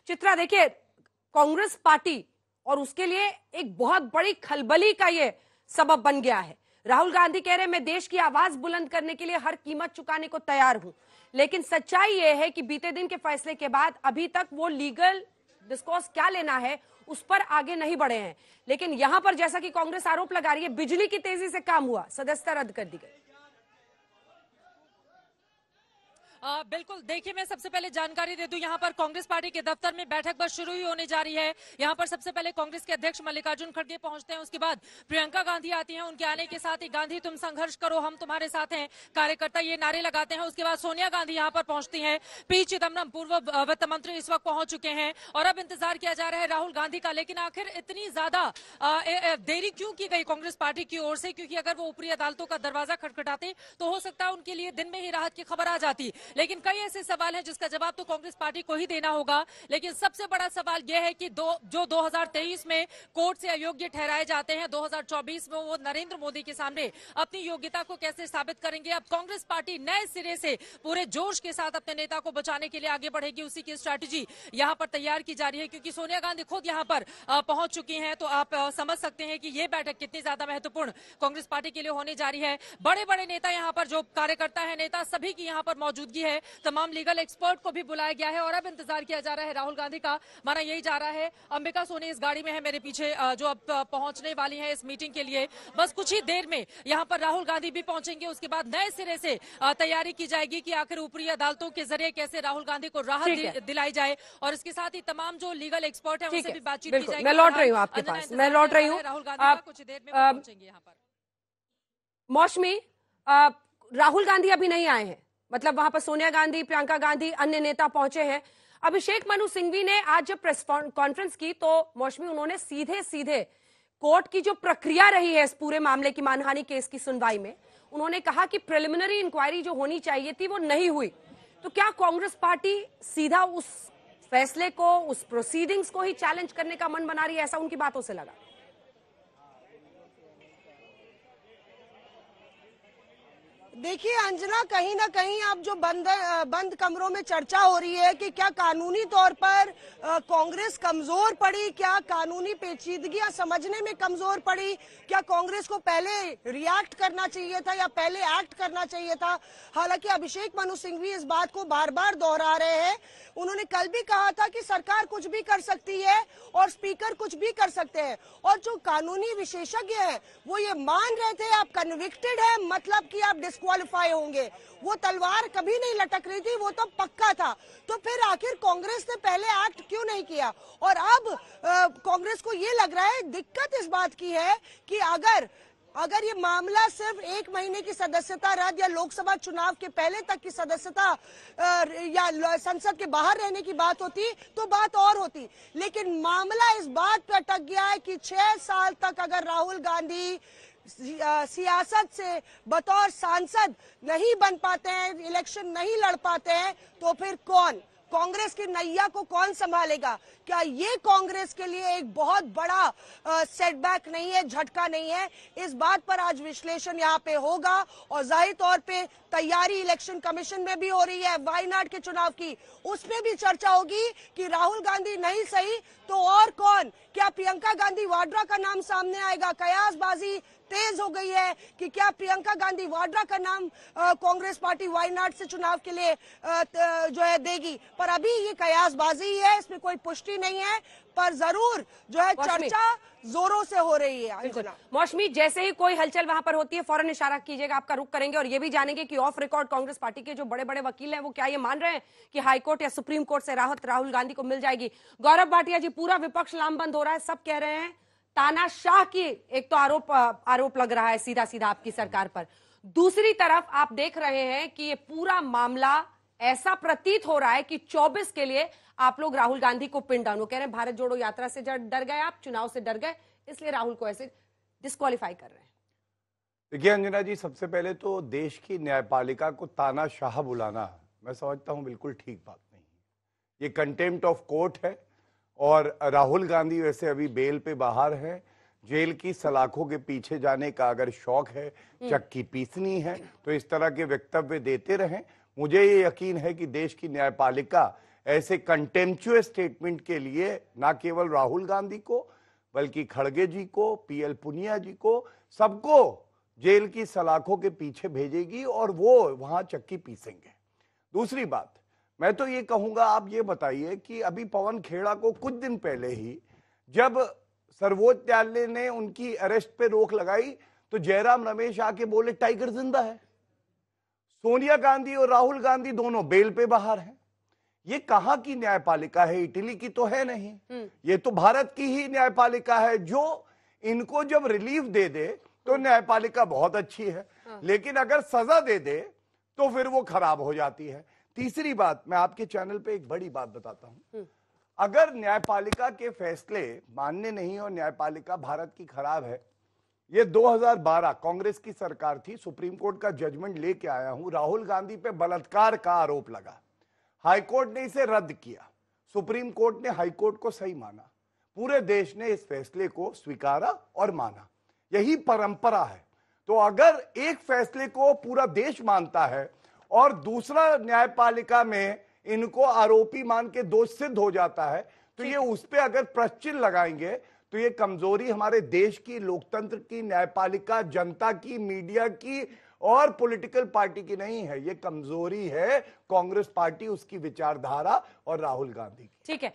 चित्रा देखिए, कांग्रेस पार्टी और उसके लिए एक बहुत बड़ी खलबली का ये सबब बन गया है। राहुल गांधी कह रहे हैं मैं देश की आवाज बुलंद करने के लिए हर कीमत चुकाने को तैयार हूं, लेकिन सच्चाई ये है कि बीते दिन के फैसले के बाद अभी तक वो लीगल डिस्कोर्स क्या लेना है उस पर आगे नहीं बढ़े हैं। लेकिन यहां पर जैसा कि कांग्रेस आरोप लगा रही है, बिजली की तेजी से काम हुआ, सदस्यता रद्द कर दी गई। बिल्कुल, देखिए मैं सबसे पहले जानकारी दे दूं, यहाँ पर कांग्रेस पार्टी के दफ्तर में बैठक बस शुरू ही होने जा रही है। यहाँ पर सबसे पहले कांग्रेस के अध्यक्ष मल्लिकार्जुन खड़गे पहुंचते हैं, उसके बाद प्रियंका गांधी आती हैं। उनके आने के साथ ही गांधी तुम संघर्ष करो, हम तुम्हारे साथ हैं, कार्यकर्ता ये नारे लगाते हैं। उसके बाद सोनिया गांधी यहाँ पर पहुंचती है। पी चिदम्बरम पूर्व वित्त मंत्री इस वक्त पहुंच चुके हैं और अब इंतजार किया जा रहा है राहुल गांधी का। लेकिन आखिर इतनी ज्यादा देरी क्यों की गई कांग्रेस पार्टी की ओर से? क्योंकि अगर वो ऊपरी अदालतों का दरवाजा खटखटाते तो हो सकता है उनके लिए दिन में ही राहत की खबर आ जाती। लेकिन कई ऐसे सवाल हैं जिसका जवाब तो कांग्रेस पार्टी को ही देना होगा। लेकिन सबसे बड़ा सवाल यह है कि जो 2023 में कोर्ट से अयोग्य ठहराए जाते हैं, 2024 में वो नरेंद्र मोदी के सामने अपनी योग्यता को कैसे साबित करेंगे। अब कांग्रेस पार्टी नए सिरे से पूरे जोश के साथ अपने नेता को बचाने के लिए आगे बढ़ेगी, उसी की स्ट्रैटेजी यहां पर तैयार की जा रही है। क्योंकि सोनिया गांधी खुद यहां पर पहुंच चुकी हैं, तो आप समझ सकते हैं कि ये बैठक कितनी ज्यादा महत्वपूर्ण कांग्रेस पार्टी के लिए होने जा रही है। बड़े बड़े नेता यहां पर, जो कार्यकर्ता है, नेता सभी की यहां पर मौजूदगी है। तमाम लीगल एक्सपर्ट को भी बुलाया गया है और अब इंतजार किया जा रहा है राहुल गांधी का। माना यही जा रहा है। अंबिका सोनी इस गाड़ी में है मेरे पीछे, जो अब पहुंचने वाली है इस मीटिंग के लिए। बस कुछ ही देर में यहां पर राहुल गांधी भी पहुंचेंगे। उसके बाद नए सिरे से तैयारी की जाएगी कि आखिर ऊपरी अदालतों के जरिए कैसे राहुल गांधी को राहत दिलाई जाए। और इसके साथ ही तमाम जो लीगल एक्सपर्ट है उनसे भी बातचीत की जाएगी। मैं लौट रही हूँ आपके पास, मैं लौट रही हूँ। राहुल गांधी कुछ देर में पहुंचेंगे यहाँ पर। मौसमी, राहुल गांधी अभी नहीं आए हैं, मतलब वहां पर सोनिया गांधी, प्रियंका गांधी, अन्य नेता पहुंचे हैं। अभिषेक मनु सिंघवी ने आज जब प्रेस कॉन्फ्रेंस की तो मौसमी उन्होंने सीधे सीधे कोर्ट की जो प्रक्रिया रही है इस पूरे मामले की, मानहानि केस की सुनवाई में, उन्होंने कहा कि प्रिलिमिनरी इंक्वायरी जो होनी चाहिए थी वो नहीं हुई। तो क्या कांग्रेस पार्टी सीधा उस फैसले को, उस प्रोसीडिंग्स को ही चैलेंज करने का मन बना रही है, ऐसा उनकी बातों से लगा? देखिए अंजना, कहीं ना कहीं अब जो बंद कमरों में चर्चा हो रही है कि क्या कानूनी तौर पर कांग्रेस कमजोर पड़ी, क्या कानूनी पेचीदगियां समझने में कमजोर पड़ी, क्या कांग्रेस को पहले रिएक्ट करना चाहिए था या पहले एक्ट करना चाहिए था। हालांकि अभिषेक मनु सिंघवी इस बात को बार बार दोहरा रहे हैं। उन्होंने कल भी कहा था कि सरकार कुछ भी कर सकती है और स्पीकर कुछ भी कर सकते हैं। और जो कानूनी विशेषज्ञ है वो ये मान रहे थे आप कन्विक्टेड है, मतलब कि आप डिस्क्वालीफाई होंगे। वो तलवार कभी नहीं लटक रही थी, वो तो पक्का था। तो फिर आखिर कांग्रेस ने पहले एक्ट क्यों नहीं किया? और अब कांग्रेस को ये लग रहा है, दिक्कत इस बात की है कि अगर ये मामला सिर्फ 1 महीने की सदस्यता रद्द या लोकसभा चुनाव के पहले तक की सदस्यता या संसद के बाहर रहने की बात होती तो बात और होती। लेकिन मामला इस बात पर अटक गया है कि 6 साल तक अगर राहुल गांधी सियासत से बतौर सांसद नहीं बन पाते हैं, इलेक्शन नहीं लड़ पाते हैं, तो फिर कौन, कांग्रेस की नैया को कौन संभालेगा? क्या ये कांग्रेस के लिए एक बहुत बड़ा सेटबैक नहीं है, झटका नहीं है? इस बात पर आज विश्लेषण यहाँ पे होगा और जाहिर तौर पे तैयारी इलेक्शन कमीशन में भी हो रही है वायनाड के चुनाव की, उसमें भी चर्चा होगी कि राहुल गांधी नहीं सही तो और कौन? क्या प्रियंका गांधी वाड्रा का नाम सामने आएगा? कयासबाजी तेज हो गई है कि क्या प्रियंका गांधी वाड्रा का नाम कांग्रेस पार्टी वायनाड से चुनाव के लिए जो है देगी। पर अभी ये कयासबाजी है, इसमें कोई पुष्टि नहीं है, पर जरूर जो है चर्चा जोरों से हो रही है। मौसमी, जैसे ही कोई हलचल वहां पर होती है फौरन इशारा कीजिएगा, आपका रुख करेंगे और ये भी जानेंगे कि ऑफ रिकॉर्ड कांग्रेस पार्टी के जो बड़े बड़े वकील हैं वो क्या ये मान रहे हैं कि हाईकोर्ट या सुप्रीम कोर्ट से राहत राहुल गांधी को मिल जाएगी। गौरव भाटिया जी, पूरा विपक्ष लामबंद हो रहा है, सब कह रहे हैं तानाशाह की एक तो आरोप लग रहा है सीधा सीधा आपकी सरकार पर। दूसरी तरफ आप देख रहे हैं कि ये पूरा मामला ऐसा प्रतीत हो रहा है कि 24 के लिए आप लोग राहुल गांधी को पिन डाउन, कह रहे हैं भारत जोड़ो यात्रा से डर गए, आप चुनाव से डर गए, इसलिए राहुल को ऐसे डिस्क्वालीफाई कर रहे हैं। देखिए अंजना जी, सबसे पहले तो देश की न्यायपालिका को तानाशाह बुलाना मैं समझता हूं बिल्कुल ठीक बात नहीं है। ये कंटेम्प्ट ऑफ कोर्ट है और राहुल गांधी वैसे अभी बेल पे बाहर है। जेल की सलाखों के पीछे जाने का अगर शौक है, चक्की पीसनी है, तो इस तरह के वक्तव्य देते रहें। मुझे ये यकीन है कि देश की न्यायपालिका ऐसे कंटेम्पचुअस स्टेटमेंट के लिए ना केवल राहुल गांधी को बल्कि खड़गे जी को, पीएल पुनिया जी को, सबको जेल की सलाखों के पीछे भेजेगी और वो वहां चक्की पीसेंगे। दूसरी बात, मैं तो ये कहूंगा, आप ये बताइए कि अभी पवन खेड़ा को कुछ दिन पहले ही जब सर्वोच्च न्यायालय ने उनकी अरेस्ट पे रोक लगाई तो जयराम रमेश आके बोले टाइगर जिंदा है। सोनिया गांधी और राहुल गांधी दोनों बेल पे बाहर हैं। ये कहां की न्यायपालिका है? इटली की तो है नहीं, ये तो भारत की ही न्यायपालिका है जो इनको जब रिलीफ दे दे तो न्यायपालिका बहुत अच्छी है, लेकिन अगर सजा दे दे तो फिर वो खराब हो जाती है। तीसरी बात, मैं आपके चैनल पे एक बड़ी बात बताता हूं, अगर न्यायपालिका के फैसले मानने नहीं और न्यायपालिका भारत की खराब है, ये 2012 कांग्रेस की सरकार थी, सुप्रीम कोर्ट का जजमेंट लेके आया हूं, राहुल गांधी पे बलात्कार का आरोप लगा, हाईकोर्ट ने इसे रद्द किया, सुप्रीम कोर्ट ने हाईकोर्ट को सही माना, पूरे देश ने इस फैसले को स्वीकारा और माना। यही परंपरा है। तो अगर एक फैसले को पूरा देश मानता है और दूसरा न्यायपालिका में इनको आरोपी मान के दोष सिद्ध हो जाता है, तो ये उस पे अगर प्रश्न लगाएंगे तो ये कमजोरी हमारे देश की, लोकतंत्र की, न्यायपालिका, जनता की, मीडिया की और पॉलिटिकल पार्टी की नहीं है। ये कमजोरी है कांग्रेस पार्टी, उसकी विचारधारा और राहुल गांधी की। ठीक है।